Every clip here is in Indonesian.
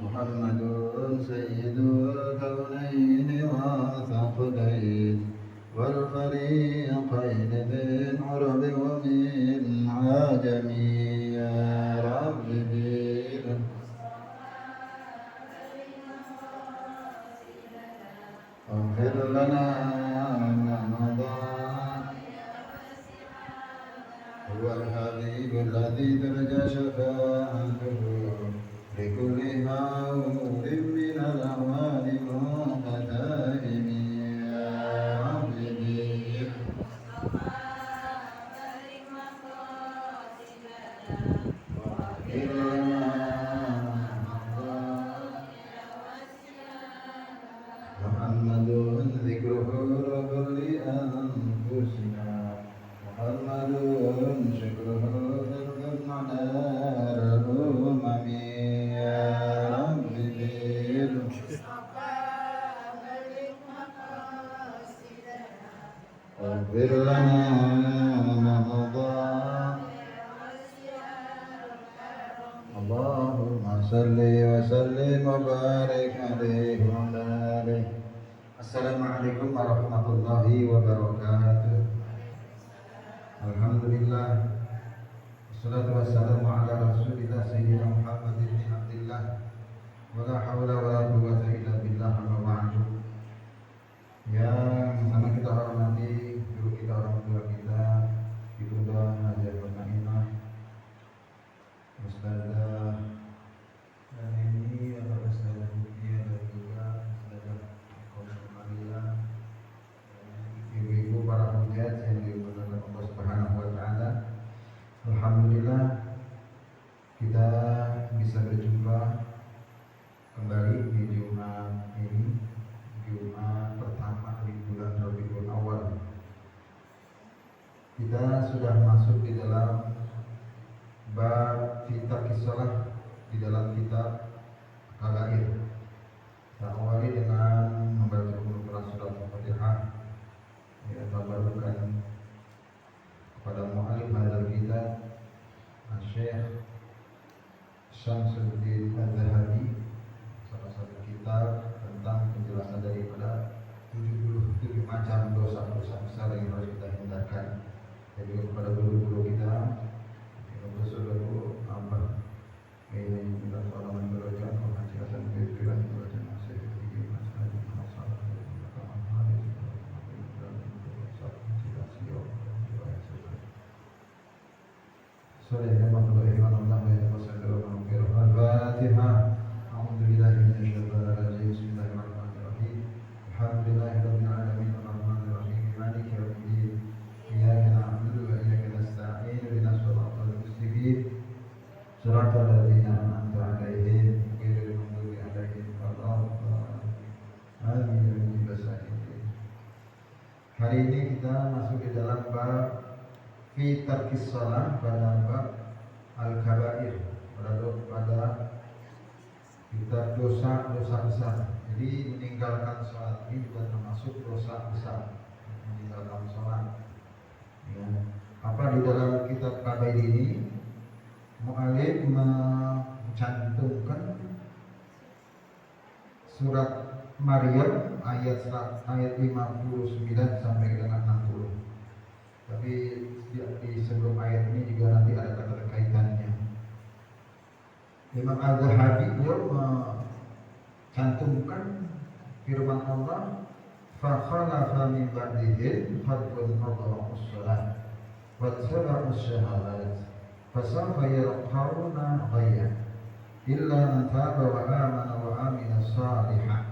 محمد سيد الكونين والثقلين والفريقين من عرب ومن عجم يا رب اغفر لنا ما مضى هو الحبيب الذي ترجى شفاعته لكل هول من الأهوال والمتائم يا رب محمد ذكره رب لأنفسنا محمد شكره ذكر على الأمم يا رب اغفر لنا ما مضى اللهم صل وسلم وبارك عليه وعلى آله. Assalamualaikum warahmatullahi wabarakatuh. Alhamdulillah wassalatu wassalamu ala rasulillah sayyidina Muhammad ibn Abdillah wala hawla wala quwwata illa billah amma ba'du. Yang sama kita hormati guru kita, orang tua kita, Ibunda Hajar Muhammad Ustazah dan ini adalah Ustazah Mutia dan juga Ustazah Komunikasilah, ibu-ibu para hujat yang dimuliakan Allah Subhanahu wa taala. Alhamdulillah kita bisa berjumpa kembali di Jumat ini, Jumat pertama di bulan Rabiul Awal. Kita sudah masuk di dalam bab fitar kisalah di dalam kitab Kabair. Kita awali dengan membaca Al-Quran surat Al-Fatihah. Ya, tabarukan kepada mu'alif hadzal kitab Syekh Syamsuddin Az-Zahabi, salah satu kitab tentang penjelasan daripada 77 macam dosa-dosa besar yang harus kita hindarkan. Jadi kepada guru-guru kita, Rasulullah apa ini kita salaman belajar mengajarkan kehidupan belajar nasib ini masalah masalah Surah Al-Fatihah A'udzubillahi minasyaitonir rajim. Bismillahirrahmanirrahim. Alhamdulillahirabbil alamin arrahmanir rahim maliki yaumiddin. Iyyaka na'budu wa iyyaka nasta'in ihdinas siratal mustaqim siratal ladzina an'amta 'alaihim ghairil maghdubi 'alaihim waladdallin. Hari ini kita masuk di dalam bab fi tarkis shalah, pada bab al-kabair, pada kita dosa-dosa besar. Jadi meninggalkan sholat ini juga termasuk dosa besar. Meninggalkan sholat. Ya. Apa di dalam kitab Kabair ini mu'alif mencantumkan surat Maryam ayat 59 sampai dengan 60. Tapi di sebelum ayat ini juga nanti ada keterkaitannya. Imam Az-Zahabi beliau mencantumkan firman Allah, fa khalafa min ba'dihim khalfun adha'us shalah wa tabi'us syahadat fasawfa yalqawna ghayya illa man taba wa amana wa amila shalihan.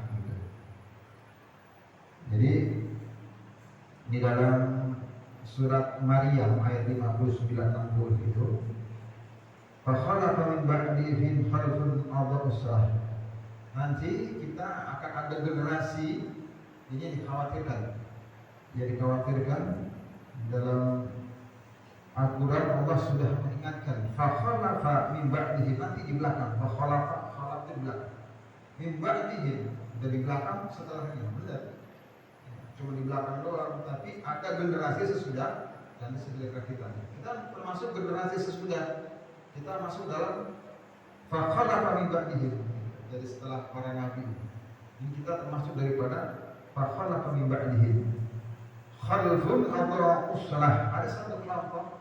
Jadi di dalam surat Maryam ayat 59-60 itu, fa khalafa min ba'dihim khalfun adha'us shalah. Nanti kita akan ada generasi, ini dikhawatirkan. Ya, dikhawatirkan dalam Al-Quran Allah sudah mengingatkan fa khalafa min ba'dihim, nanti di belakang fa khalafa, khalaf di belakang, min ba'dihim dari belakang setelahnya, benar. Cuma di belakang doang, tapi ada generasi sesudah dan disediakan kita. Kita termasuk generasi sesudah. Kita masuk dalam fakhalafa min ba'dihim. Jadi setelah para nabi. Ini kita termasuk daripada fakhalafa min ba'dihim. Khalfun adha'us salah. Ada satu kelompok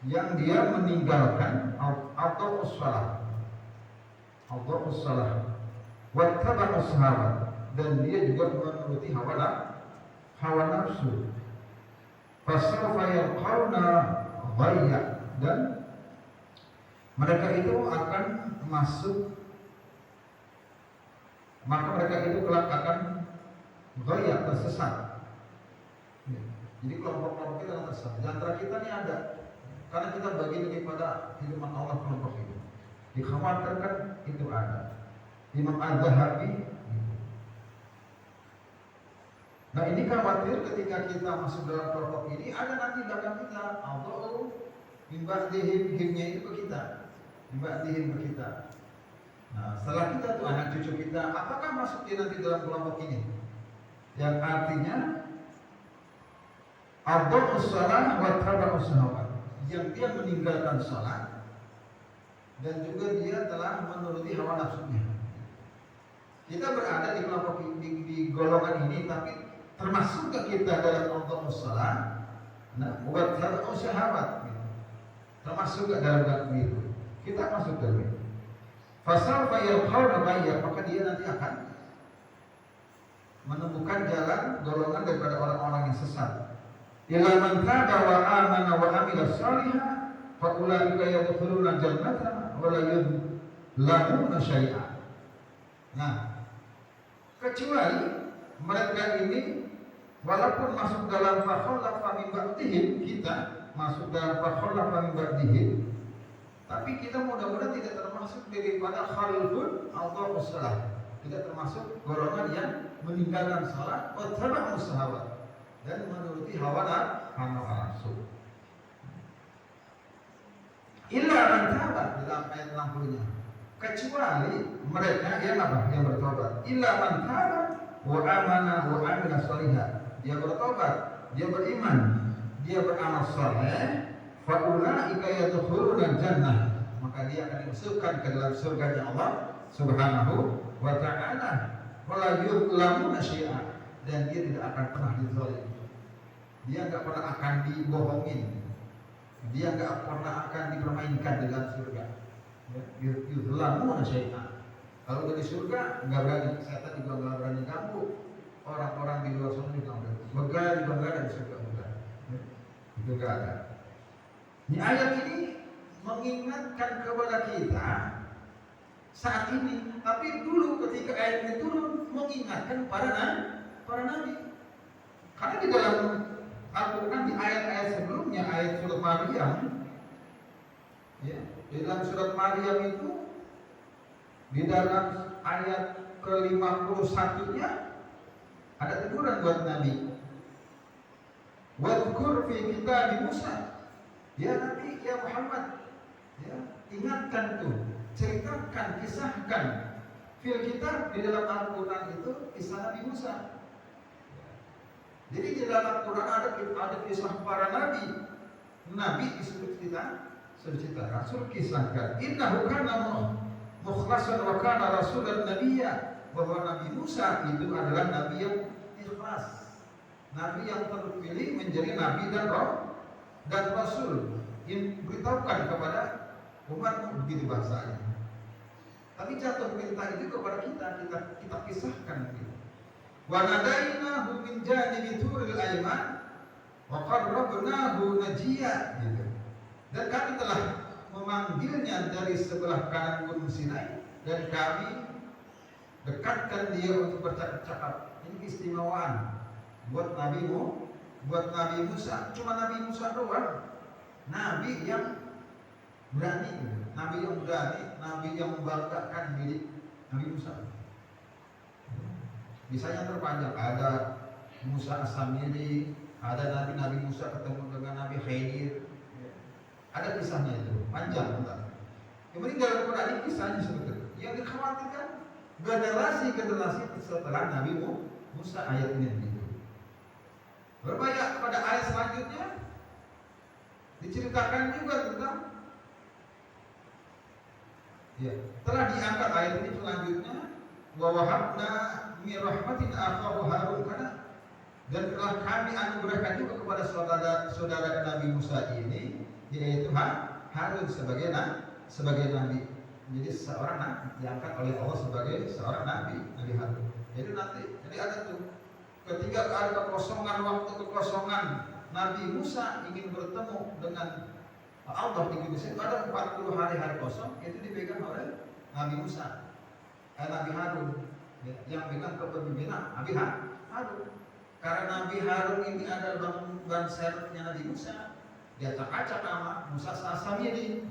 yang dia meninggalkan adha'us salah. Adha'us salah. Wattaba'us hawa. Dan dia juga menuruti hawa nafsu. Fasawfa yalqawna ghayya. Dan mereka itu akan masuk, maka mereka itu kelak akan ghayya, tersesat. Jadi kelompok-kelompok kita akan tersesat. Di antara kita ini ada, karena kita bagian daripada firman Allah kelompok itu. Dikhawatirkan itu ada. Imam Az-Zahabi. Nah ini khawatir ketika kita masuk dalam kelompok ini ada nanti belakang kita Allahu min ba'dihim, himnya itu ke kita, min ba'dihim ke kita. Nah setelah kita tuh anak cucu kita, apakah masuk dia nanti dalam kelompok ini? Yang artinya adha'us shalah wa taba'us syahwat, yang dia meninggalkan salat dan juga dia telah menuruti hawa nafsunya. Kita berada di kelompok di golongan ini, tapi termasuk kita dalam adha'us shalah, nah wa taba'us syahwat, termasuk dalam hal itu. Kita masuk dalam itu. Fasawfa yalqawna ghayya, maka dia nanti akan menemukan jalan golongan daripada orang-orang yang sesat. Ila man taba wa amana wa amila shalihan fa ulaika yadkhuluna jannata wa la yudlamuna syai'a. Nah, kecuali mereka ini walaupun masuk dalam fakhalafa min ba'dihim, kita masuk dalam fakhalafa min ba'dihim, tapi kita mudah-mudahan tidak termasuk daripada khalfun adha'us salah, tidak termasuk golongan yang meninggalkan salat wa taba'us syahwat dan menuruti hawa nafsu. Illa man taba, dalam ayat 60-nya, kecuali mereka yang apa? Yang bertobat. Illa man taba wa amana wa amila shalihan. Dia bertobat, dia beriman, dia beramal saleh, fa ulaika yadkhuluna jannah, maka dia akan dimasukkan ke dalam surganya Allah Subhanahu wa ta'ala. Wa la yuzlamuna syai'a, dan dia tidak akan pernah dizalim. Dia enggak pernah akan dibohongin. Dia enggak pernah akan dipermainkan di dalam surga. Yuzlamuna syai'a. Kalau udah di surga enggak berani, setan juga enggak berani ganggu. Orang-orang di luar sana juga enggak berani di surga enggak. Itu enggak ada. Ini ayat ini mengingatkan kepada kita saat ini, tapi dulu ketika ayat ini turun mengingatkan para nabi. Karena di dalam Al-Quran di ayat-ayat sebelumnya, ayat surat Maryam, ya, di dalam surat Maryam itu, di dalam ayat ke-51-nya ada teguran buat Nabi. Wadhkur fi kitab Musa, ya Nabi, ya Muhammad, ya, ingatkan tuh, ceritakan, kisahkan fil kitab, di dalam Al-Quran itu kisah Nabi Musa. Jadi di dalam Al-Quran ada kisah para nabi disuruh ceritakan, suruh kisahkan. Innahu kana mukhlasan wa kana rasulan nabiyya, bahwa Nabi Musa itu adalah nabi yang ikhlas, nabi yang terpilih menjadi nabi dan rasul, yang beritahukan kepada umatmu, begitu bahasanya. Tapi jatuh perintah itu kepada kita kisahkan gitu. Wa nadainahu min janibi turil ayman wa qarrabnahu najiya, gitu. Dan kami telah memanggilnya dari sebelah kanan Gunung Sinai, dan kami dekatkan dia untuk bercakap-cakap. Ini keistimewaan buat Nabi Musa. Cuma Nabi Musa doang, nabi yang berani, nabi yang membanggakan diri, Nabi Musa. Misalnya terpanjang, ada Musa As-Samiri, ada Nabi Musa ketemu dengan Nabi Khidir, ada kisahnya itu, panjang bentar. Kemudian dalam Quran ini kisahnya sebetulnya yang dikhawatirkan generasi setelah Nabi Musa, ayat ini begitu. Berbanyak pada ayat selanjutnya, diceritakan juga tentang ya, telah diangkat ayat ini selanjutnya wa wahabna min rahmatina akhahu Harun, karena dan telah kami anugerahkan juga kepada saudara Nabi Musa ini, yaitu Harun sebagai nabi. Jadi seorang nabi diangkat oleh Allah sebagai seorang nabi Harun. Jadi ada tuh ketika ada kekosongan Nabi Musa ingin bertemu dengan Allah di Mesir, pada 40 hari kosong itu dipegang oleh Nabi Musa, Nabi Harun, yang pegang kepemimpinan Nabi Harun. Karena Nabi Harun ini adalah ban serepnya Nabi Musa, dia acak-acak sama Musa Samiri,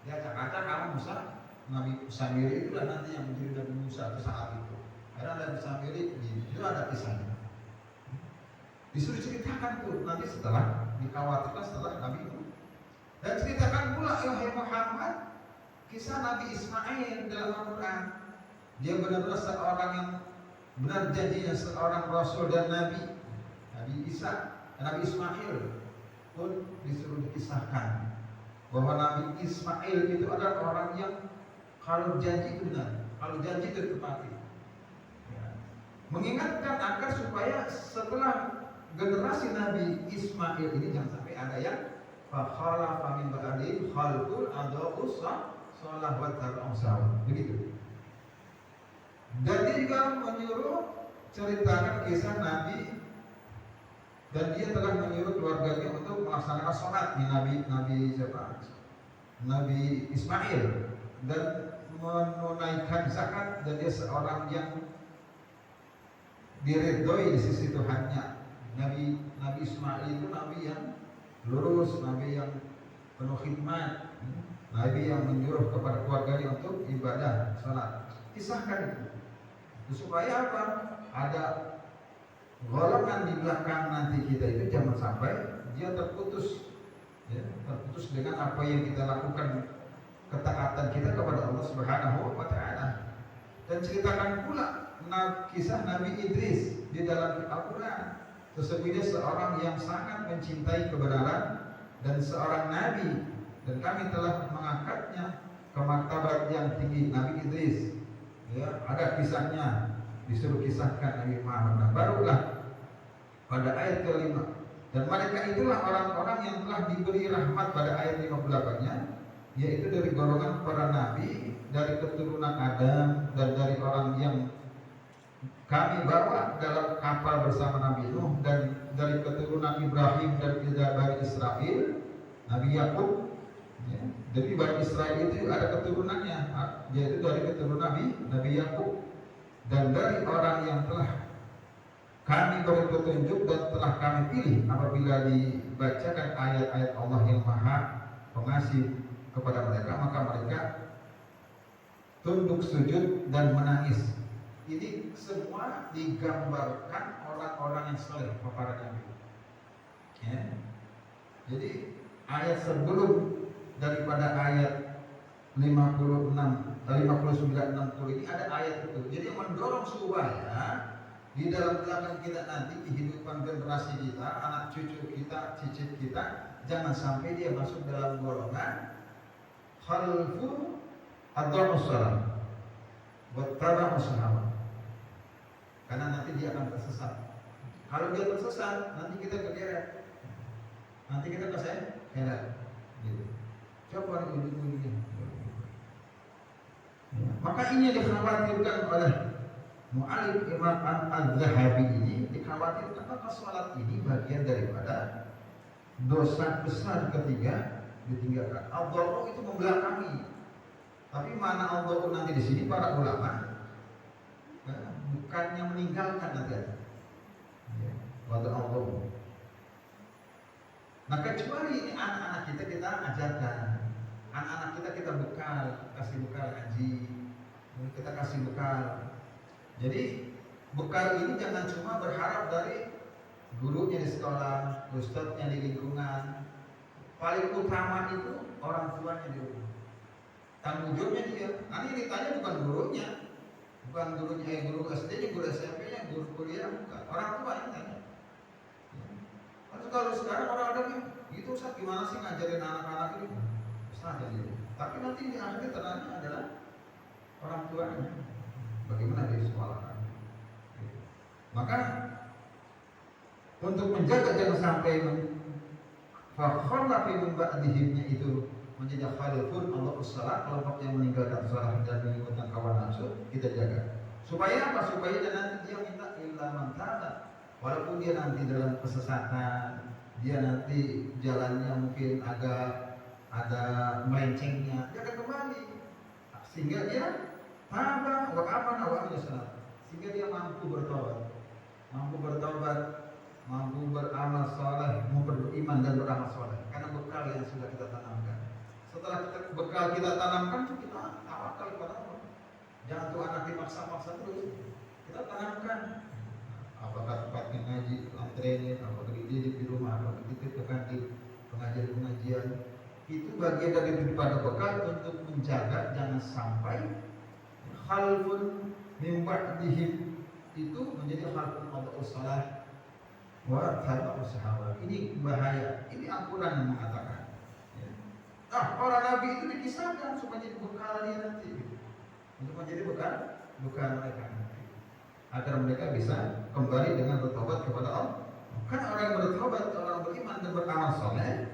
dia acak-acak sama Musa. Nabi Samiri itulah nanti yang menjadi Nabi Musa saat itu. Karena Nabi Samiri itu ada kisahnya. Disuruh ceritakan tuh nanti setelah dikhawatirkan setelah Nabi itu. Dan ceritakan pula wahai Muhammad kisah Nabi Ismail dalam Al-Quran. Dia benar-benar seorang yang benar janjinya seorang Rasul dan Nabi. Nabi Ismail pun disuruh dikisahkan bahwa Nabi Ismail itu adalah orang yang kalau janji itu benar, kalau janji itu ditepati. Ya. Mengingatkan agar supaya setelah generasi Nabi Ismail ini jangan sampai ada yang fakhalafa min ba'dihim khalqun adaa'u shalah wa tara'u. Begitu. Dan dia juga menyuruh ceritakan kisah Nabi, dan dia telah menyuruh keluarganya untuk melaksanakan sholat di Nabi Ismail, dan menunaikan zakat, dan dia seorang yang diridhoi di sisi Tuhannya. Nabi Ismail itu nabi yang lurus, nabi yang penuh khidmat, nabi yang menyuruh kepada keluarganya untuk ibadah salat. Kisahkan itu supaya apa? Ada golongan di belakang nanti kita itu jangan sampai dia terputus, ya, terputus dengan apa yang kita lakukan, ketaatan kita kepada Allah Subhanahu wa Ta'ala. Dan ceritakan pula kisah Nabi Idris di dalam Al-Quran. Sesungguhnya seorang yang sangat mencintai kebenaran dan seorang nabi, dan kami telah mengangkatnya ke martabat yang tinggi, Nabi Idris. Ya, ada kisahnya, disuruh kisahkan Nabi Muhammad. Nah, barulah pada ayat ke-5, dan mereka itulah orang-orang yang telah diberi rahmat pada ayat 58-nya, yaitu dari golongan para nabi, dari keturunan Adam, dan dari orang yang kami bawa dalam kapal bersama Nabi Nuh, dan dari keturunan Ibrahim dan dari Israel, Nabi Yakub. Ya, jadi Bani Israel itu ada keturunannya, yaitu dari keturunan Nabi Yakub, dan dari orang yang telah kami beri petunjuk dan telah kami pilih apabila dibacakan ayat-ayat Allah yang Maha Pengasih kepada mereka, maka mereka tunduk sujud dan menangis. Ini semua digambarkan orang-orang yang saleh, para nabi. Ya. Jadi ayat sebelum daripada ayat 59, 60 ini ada ayat itu. Jadi mendorong supaya di dalam belakang kita nanti, kehidupan generasi kita, anak cucu kita, cicit kita, jangan sampai dia masuk dalam golongan khalfu adaa'us shalah wa taba'us syahawat. Karena nanti dia akan tersesat. Kalau dia tersesat, nanti kita kegeret, nanti kita keseret. Gitu. Coba ujung-ujungnya. Ya. Maka ini dikhawatirkan oleh Mu'alif Imam Al-Zahabi ini, dikhawatirkan maka sholat ini bagian daripada dosa besar ketiga ditinggalkan. Al-Dharu itu membelakangi. Tapi mana Al-Dharu nanti di sini para ulama bukannya meninggalkan nanti ada. Pada Allah. Nah, kecuali ini anak-anak kita ajarkan, anak-anak kita bekal, kasih bekal ngaji, kita kasih bekal. Jadi bekal ini jangan cuma berharap dari gurunya di sekolah, ustadznya di lingkungan. Paling utama itu orang tuanya di rumah. Tanggung jawabnya dia. Nanti ditanya bukan gurunya, guru SD-nya, guru SMP-nya, guru kuliah, bukan. Orang tua yang tanya. Kalau sekarang orang-orang itu Ustaz Ustaz gimana sih ngajarin anak-anak ini? Ustaz jadi. Tapi nanti di akhir terangnya adalah orang tuanya. Bagaimana dia sekolahkan? Maka untuk menjaga jangan sampai fakhalafa min ba'dihimnya itu menjadi khalifun Allah salat, kelompok yang meninggalkan salat dan mengikuti kawan nafsu, kita jaga. Supaya apa? Supaya dia nanti dia minta illa man taba. Walaupun dia nanti dalam kesesatan, dia nanti jalannya mungkin agak ada melencengnya, dia akan kembali. Sehingga dia taba wa amana wa amila salat. Sehingga dia mampu bertobat, mampu beramal soleh, mampu beriman dan beramal soleh. Karena bekal yang sudah kita tanamkan. Setelah bekal kita tanamkan, kita tawakal kepada Allah. Jangan tuh anak dipaksa-paksa terus. Kita tanamkan. Apakah tempatnya ngaji, antrenin, apakah dididik di rumah, apakah dititipkan di pengajian-pengajian. Itu bagian daripada bekal untuk menjaga jangan sampai khalfun min ba'dihim itu menjadi khalfun Allah salah wa khalfun sahabat. Ini bahaya. Ini Al-Quran yang mengatakan. Para nabi itu dikisahkan supaya jadi bekal dia nanti. Untuk menjadi bekal mereka nanti. Agar mereka bisa kembali dengan bertobat kepada Allah. Karena orang yang bertobat, orang beriman dan beramal soleh,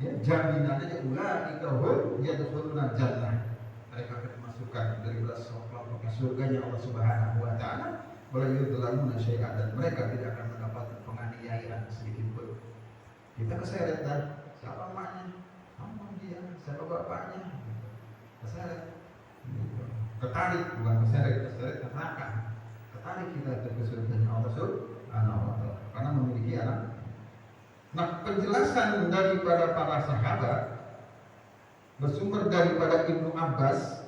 ya, jaminannya ulaika hum yadkhuluna jannah. Mereka akan dimasukkan dari belas kelompok surganya Allah Subhanahu wa taala, wala yudlamuna syai'an, dan mereka tidak akan mendapatkan penganiayaan sedikit pun. Kita keseret dan siapa emaknya? Kamu dia, siapa bapaknya? Keseret. Ketarik, bukan keseret ke neraka. Ketarik kita ke surganya Allah Subhanahu wa taala karena memiliki anak. Nah, penjelasan daripada para sahabat bersumber daripada Ibnu Abbas.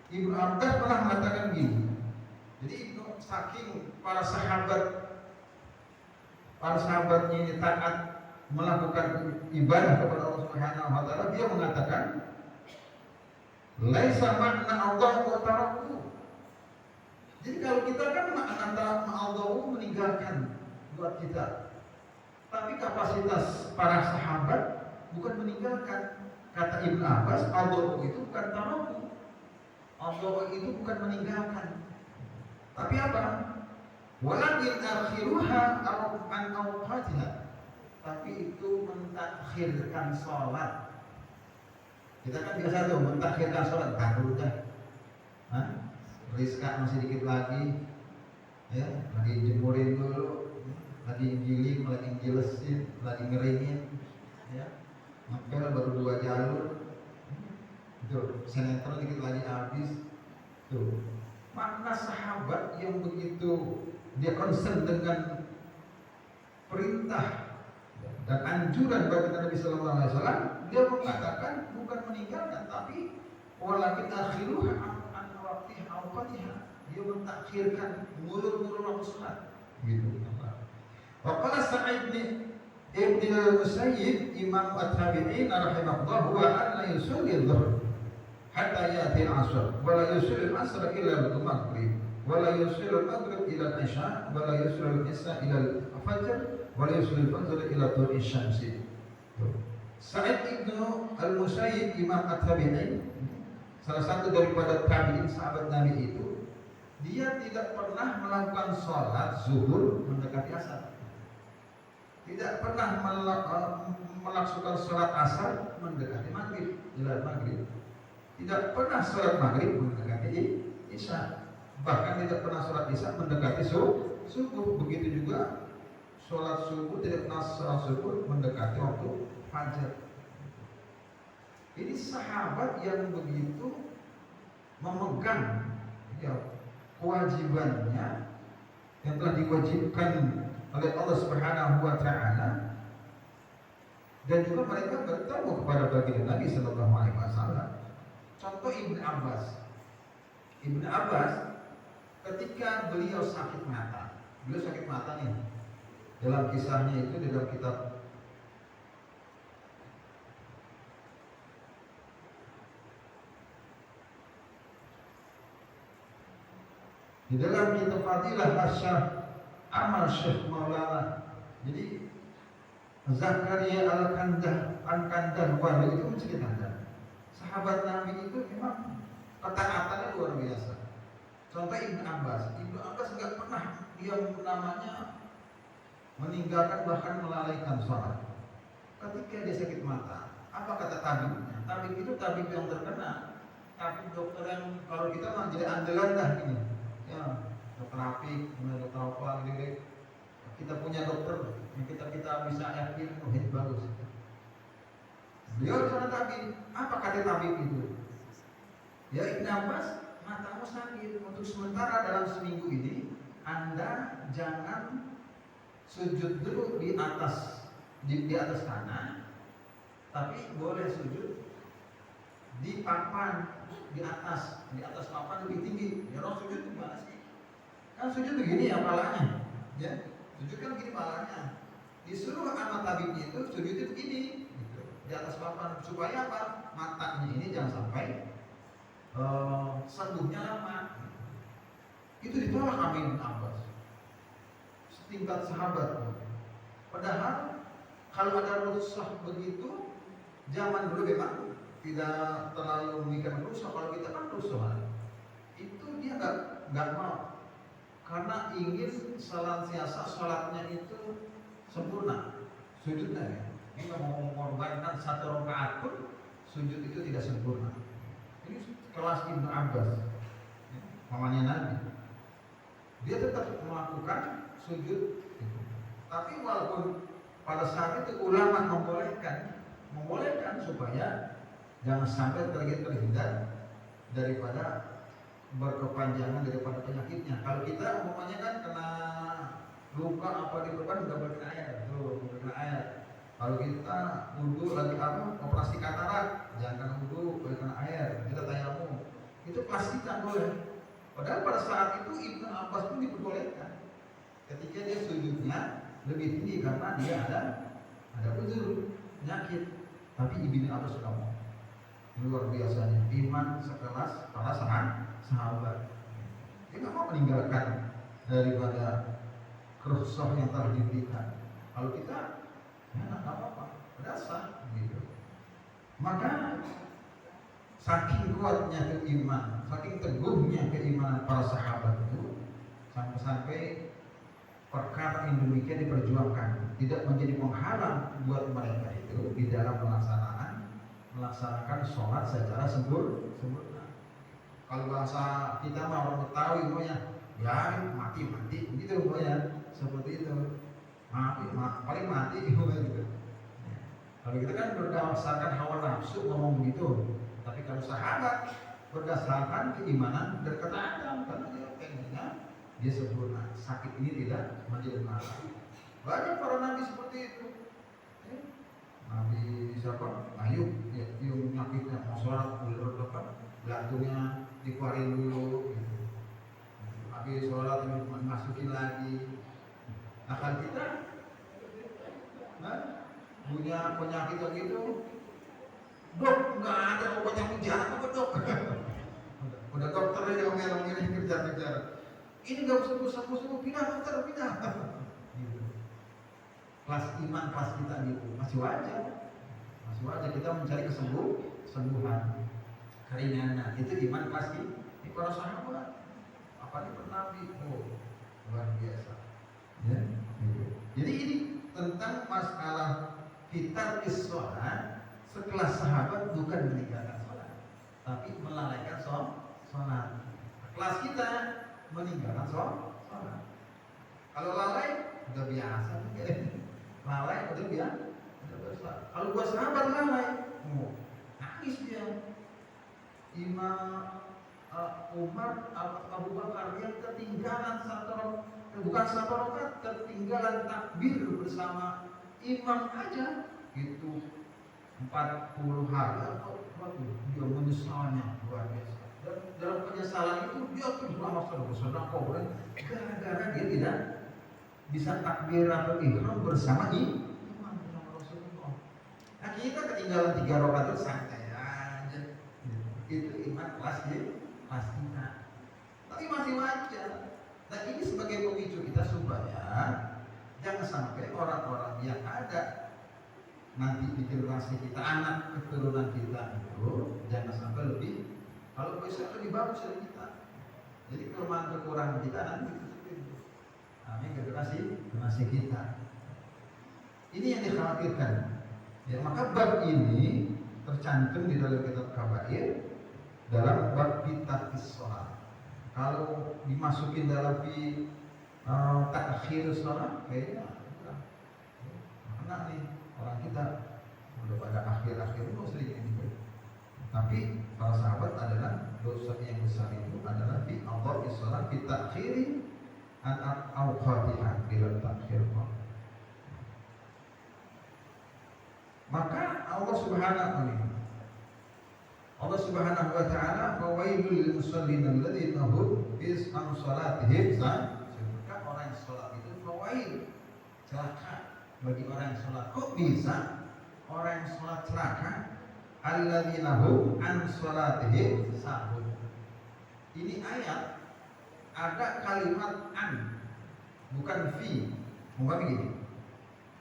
Ibnu Abbas pernah mengatakan gini. Jadi saking para sahabatnya ini taat melakukan ibadah kepada Allah Subhanahu wa taala, dia mengatakan laisa makna Allah wa taraku. Jadi kalau kita kan makna Allah meninggalkan buat kita. Tapi kapasitas para sahabat bukan meninggalkan. Kata Ibnu Abbas, Allah itu bukan taraku. Allah itu bukan meninggalkan. Tapi apa? Walakin akhiruha an awqatiha. Tapi itu mentakhirkan sholat. Kita kan biasa tuh mentakhirkan sholat, takut dah. Rizka masih dikit lagi, ya, lagi jemurin dulu, lagi giling, lagi gilesin, lagi ngeringin, ya, ngepel baru 2 jalur, tuh, sinetron dikit lagi habis, tuh. Makna sahabat yang begitu dia concern dengan perintah dan anjuran bagi Nabi Sallallahu Alaihi Wasallam, dia mengatakan bukan meninggalkan, tapi walakin akhiruha an awqatiha, dia mentakhirkan mulur-mulur waktu salat, gitu. Waqala Sa'id ibn al-Musayyib Imam at-Tabi'in rahimahullah huwa an la yusalli adh-dhuhr hatta ya'ti al-'asr wa la yusalli al-'asr illa al-maghrib wa la yusalli al-maghrib ila al-'isha wa la yusalli al-'isha ila al-fajr wa la yusalli al-fajr ila tulu'i syamsi. Sa'id ibn al-Musayyib Imam at-Tabi'in, salah satu daripada tabi'in sahabat Nabi itu, dia tidak pernah melakukan sholat zuhur mendekati asar, tidak pernah melakukan sholat asar mendekati maghrib, jelas maghrib, tidak pernah sholat maghrib mendekati isya, bahkan tidak pernah sholat isya mendekati subuh. Begitu juga sholat subuh, tidak pernah sholat subuh mendekati waktu fajar. Ini sahabat yang begitu memegang, ya, kewajibannya yang telah diwajibkan oleh Allah Subhanahu wa taala, dan juga mereka bertemu kepada baginda Nabi sallallahu alaihi wasallam. Contoh Ibnu Abbas ketika beliau sakit mata nih. Dalam kisahnya itu di dalam kitab Fadilah Asyar Amal Syekh Maulana. Jadi Zakaria Al-Kandah Wali itu menceritakan sahabat Nabi itu memang ketaatannya luar biasa. Contoh Ibnu Abbas nggak pernah dia namanya meninggalkan bahkan melalaikan sholat. Ketika dia sakit mata, apa kata tabibnya? Tabib itu tabib yang terkenal, tabib dokter yang kalau kita mah jadi andalan dah ini. Ya, dokter Apik, dokter apa gitu. Kita punya dokter yang kita bisa yakin bagus. Beliau sana tabib. Apa kata tabib itu? Ya Ibnu Abbas, matamu sakit. Untuk sementara dalam seminggu ini Anda jangan sujud dulu di atas tanah, tapi boleh sujud di papan di atas papan lebih tinggi. Ya orang sujud itu gimana sih? Kan sujud begini ya palanya, ya sujud kan begini palanya. Disuruh sama tabibnya itu sujud itu begini, gitu, di atas papan supaya apa? Matanya ini jangan sampai sembuhnya lama. Itu ditolak Ibnu Abbas. Setingkat sahabat. Padahal kalau ada rusuh begitu, zaman dulu memang tidak terlalu memikirkan rusuh. Kalau kita kan rusuh, itu dia nggak mau, karena ingin senantiasa sholatnya itu sempurna, sujudnya ya. Dia mau mengorbankan satu rakaat pun sujud itu tidak sempurna. Ini kelas Ibnu Abbas, mamanya Nabi. Dia tetap melakukan sujud itu. Tapi walaupun pada saat itu ulama membolehkan supaya jangan sampai terhindar daripada berkepanjangan daripada penyakitnya. Kalau kita umpamanya kan kena luka apa di depan nggak boleh kena air. Kalau kita wudhu lagi operasi katarak, jangan wudhu boleh kena air. Kita tayamum, itu pastikan boleh. Padahal pada saat itu Ibnu Abbas pun diperbolehkan ketika dia sujudnya lebih tinggi karena dia ada uzur penyakit. Tapi Ibnu Abbas sudah mau, luar biasanya iman sekelas para sahabat. Dia nggak mau meninggalkan daripada kerusuhan yang telah diberikan. Kalau kita ya nggak apa-apa, berdasar gitu. Maka saking kuatnya keimanan, saking teguhnya keimanan para sahabat itu, sampai perkara yang demikian diperjuangkan, tidak menjadi penghalang buat mereka itu di dalam melaksanakan sholat secara sempurna. Kalau bahasa kita mah orang Betawi namanya, ya mati gitu pokoknya, seperti itu. Paling mati gitu. Kalau kita kan berdasarkan hawa nafsu ngomong begitu. Tapi kalau sahabat berdasarkan keimanan dan ketaatan, karena dia pengennya dia sempurna, sakit ini tidak menjadi masalah. Banyak para nabi seperti itu. Nabi siapa? Ayub, ya, yang nyakitnya mau sholat ulur depan, belantungnya dikeluarin dulu. Gitu. Habis sholat masukin lagi. Nah kalau kita, punya penyakit begitu. Dok, nggak ada obat yang menjaga kok dok. Udah dokternya yang ngomongin kejar-kejar. Ini nggak usah pindah dokter, pindah. Gitu. Kelas iman kelas kita gitu masih wajar kita mencari kesembuhan, keringanan. Itu iman kelas ini para sahabat. Apa ini Nabi? Luar biasa. Ya, gitu. Jadi ini tentang masalah kita sholat. Setelah sahabat bukan meninggalkan sholat, tapi melalaikan sholat. Kelas kita meninggalkan sholat. Kalau lalai udah biasa, lalai udah biasa. Kalau buat sahabat lalai, nangis dia. Imam Umar Abu Bakar yang ketinggalan bukan satu rakaat, ketinggalan takbir bersama imam aja gitu. 40 hari atau dia menyesalnya luar biasa. Dan dalam penyesalan itu dia berlama sedekah gara-gara dia tidak bisa takbir atau ihram bersama imam Rasulullah. Nah kita ketinggalan 3 rakaat itu santai aja. Itu iman kelas kita. Tapi masih wajar. Nah ini sebagai pemicu kita supaya jangan sampai orang-orang yang ada nanti di generasi kita, anak keturunan kita itu jangan sampai lebih, kalau bisa lebih bagus dari kita. Jadi kelemahan kekurangan kita nanti ditutupin. Nah, ini generasi kita. Ini yang dikhawatirkan. Ya, maka bab ini tercantum di dalam kitab Kabair dalam bab tarkis sholat. Kalau dimasukin dalam takhir sholat, kayaknya kena nih orang kita udah pada akhir-akhir itu sering ini. Tapi para sahabat adalah dosa yang besar itu adalah fi adhar sholat fi takhiri an awqatiha ila takhir. Maka Allah Subhanahu wa ta'ala fawailul lil musallin alladziina hum fi salatihim sahun. Orang yang salat itu fawail, celaka bagi orang yang salat. Kok bisa orang yang salat celaka? Alladziina hum an salatihim sahun. Ini ayat ada kalimat an, bukan fi. Mungkin begini.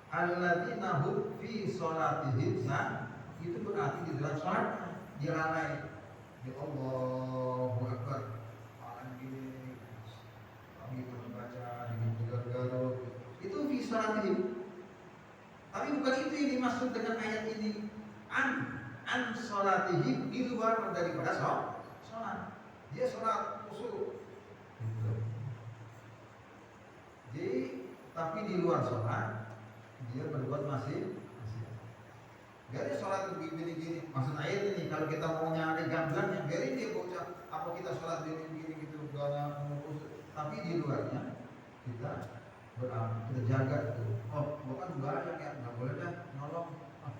Alladzina hum fi sholatihim sahun, itu berarti di dalam sholat dia lalai. Ya Allahu Akbar, orang gini kami membaca di garuk-garuk, itu fi sholatihim. Tapi bukan itu yang dimaksud dengan ayat ini. An sholatihim, di luar daripada sholat. Dia sholat khusyuk. Jadi tapi di luar sholat dia berbuat masih. Biarin sholat begini-gini. Maksud ayat ini kalau kita mau nyari gambarnya, biarin dia bocah. Apa kita sholat begini-gini gitu, tapi di luarnya kita kita jaga itu. Oh, bukan sembahyang ya, nggak boleh dah nolong.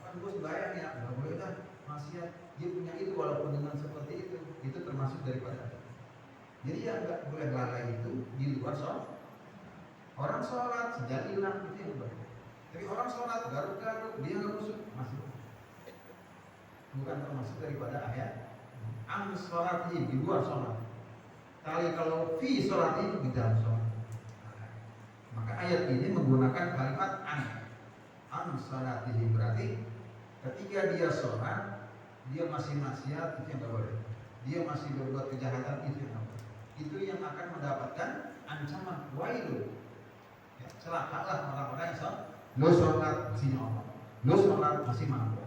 Kan gue sembahyang ya, nggak boleh dah maksiat. Dia punya itu walaupun dengan seperti itu termasuk daripada. Jadi ya nggak boleh lalai itu di luar sholat. Orang sholat sejak hilang itu yang baik. Tapi orang sholat garuk-garuk dia nggak khusyuk, masih bukan termasuk daripada ayat am sholati di luar sholat. Kalau fi sholati di dalam sholat. Maka ayat ini menggunakan kalimat am sholati, berarti ketika dia sholat dia masih maksiat, itu yang nggak boleh. Dia masih berbuat kejahatan, itu yang nggak boleh. Itu yang akan mendapatkan ancaman wailun. Ya, celakalah orang-orang yang sholat. Lo sholat masih nyolong, lo sholat masih mabuk,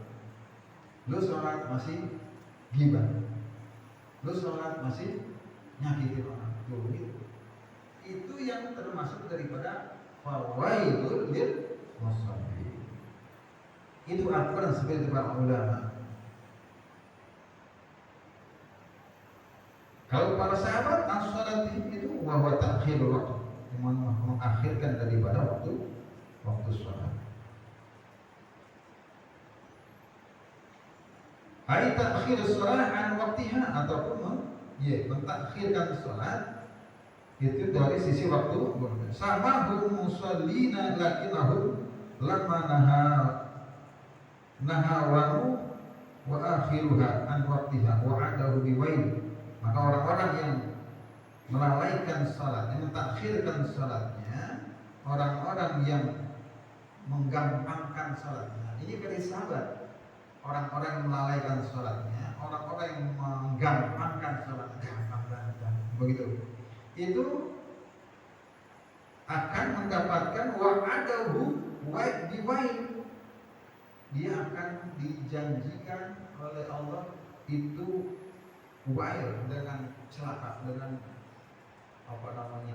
lo sholat masih gibah, lo sholat masih nyakitin orang. Itu yang termasuk daripada fawailul lil musallin. Itu aturan sebagai para ulama. Kalau para sahabat as-salatihim itu wahwa ta'khirul waktu, mengakhirkan daripada waktu sholat. Hai ta'khir sholat an waktiha, ataupun mentakhirkan sholat itu dari sisi waktu. Sama hum musallina lakinahum lamma nahawanu wa akhiruha an waktiha wa adahu biwail. Maka orang-orang yang melalaikan sholat, yang mentakhirkan sholatnya, orang-orang yang menggampangkan sholatnya. Ini dari sahabat. Orang-orang yang melalaikan sholatnya, orang-orang yang menggampangkan sholatnya, gampang, begitu. Itu akan mendapatkan wa'adahu biwail. Dia akan dijanjikan oleh Allah itu wail, dengan celaka, dengan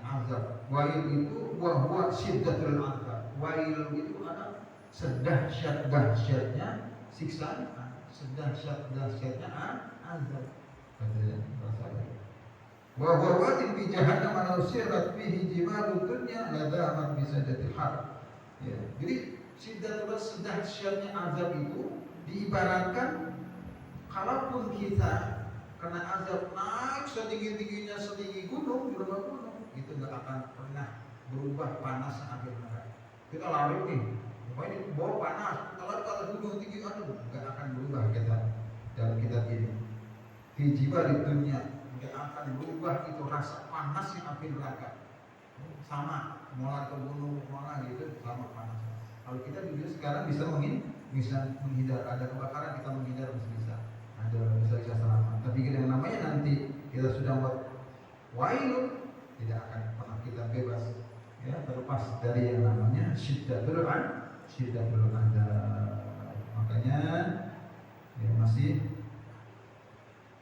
azab. Wail itu wahwa syiddatul azab. Wail itu adalah sedahsyat-dahsyatnya siksaan, sedahsyat-dahsyatnya azab. Wa huwa wadin bi jahannam law sirat fihi jibalud dunya la damat bi sajdatil har. Ya, jadi syiddatul sedahsyatnya azab itu diibaratkan kalaupun kita karena azab naik setinggi-tingginya setinggi gunung, di rumah gunung, itu nggak akan pernah berubah panas akhir neraka. Kita lari nih, ini bawa panas, kalau gunung tinggi, nggak akan berubah kita dalam kitab ini. Hijiba di dunia nggak akan berubah itu rasa panas yang akhir neraka. Sama, mulai ke gunung, mulai gitu, sama panas. Kalau kita dulu sekarang bisa bisa menghindar, ada kebakaran kita menghindar masih bisa, ada bisa selamat. Tapi yang namanya nanti kita sudah buat wailun, tidak akan pernah kita bebas ya, terlepas dari yang namanya syiddatul adzab. Makanya ya masih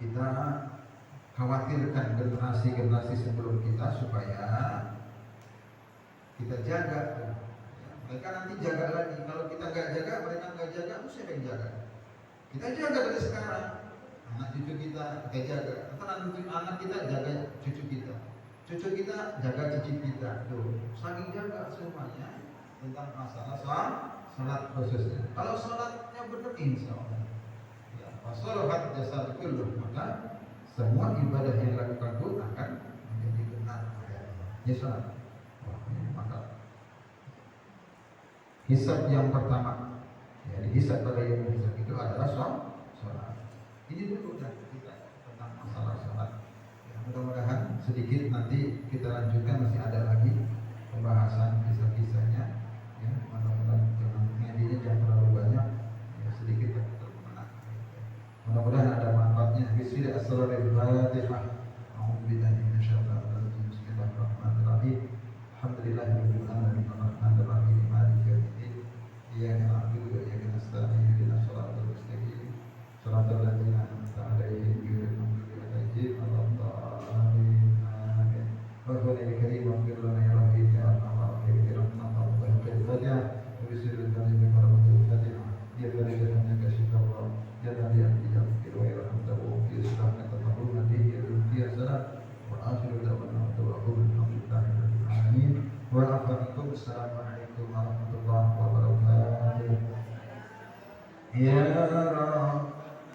kita khawatirkan generasi sebelum kita supaya kita jaga. Mereka nanti jaga lagi. Kalau kita nggak jaga, mereka nggak jaga, siapa yang jaga? Kita jaga dari sekarang. Anak cucu kita jaga. Atau anak kita jaga cucu kita. Cucu kita jaga cucu kita. Tuh, saling jaga semuanya tentang masalah salat khususnya. Kalau salatnya benar, insya Allah. Ya, wasalahat jasad kulluh, maka semua ibadah yang dilakukan pun akan menjadi benar. Ya, salat. Maka hisab yang pertama, ya, hisab pada yang hisab itu adalah sholat. Ini dulu dan kita tentang masalah sholat. Ya, mudah-mudahan sedikit nanti kita lanjutkan, masih ada lagi pembahasan kisah-kisahnya. Ya, mudah-mudahan jangan medianya jangan terlalu banyak. Ya, sedikit yang terkenal. Mudah-mudahan ada manfaatnya. Bismillahirrahmanirrahim. A'udzubillahi minasyaitonir rajim. Bismillahirrahmanirrahim. Alhamdulillahirabbil alamin arrahmanir rahim maliki yaumiddin iyyaka na'budu wa iyyaka nasta'in ihdinas siratal mustaqim siratal ladzina an'amta 'alaihim ghairil maghdubi 'alaihim waladdallin amin. Rabbana karim waghfir lana ya rabbi ya arhamar rahimin rahmatan wa fadlan wa bisiril dzalimi warahmatul fatiha ya barakatan kasyifallah ya nabi al-qiyam wa yarhamtahu fi subhanaka tabarruna bihi ya salam wa akhiru da'wana Amin. Wassalamualaikum warahmatullahi wabarakatuh. Ya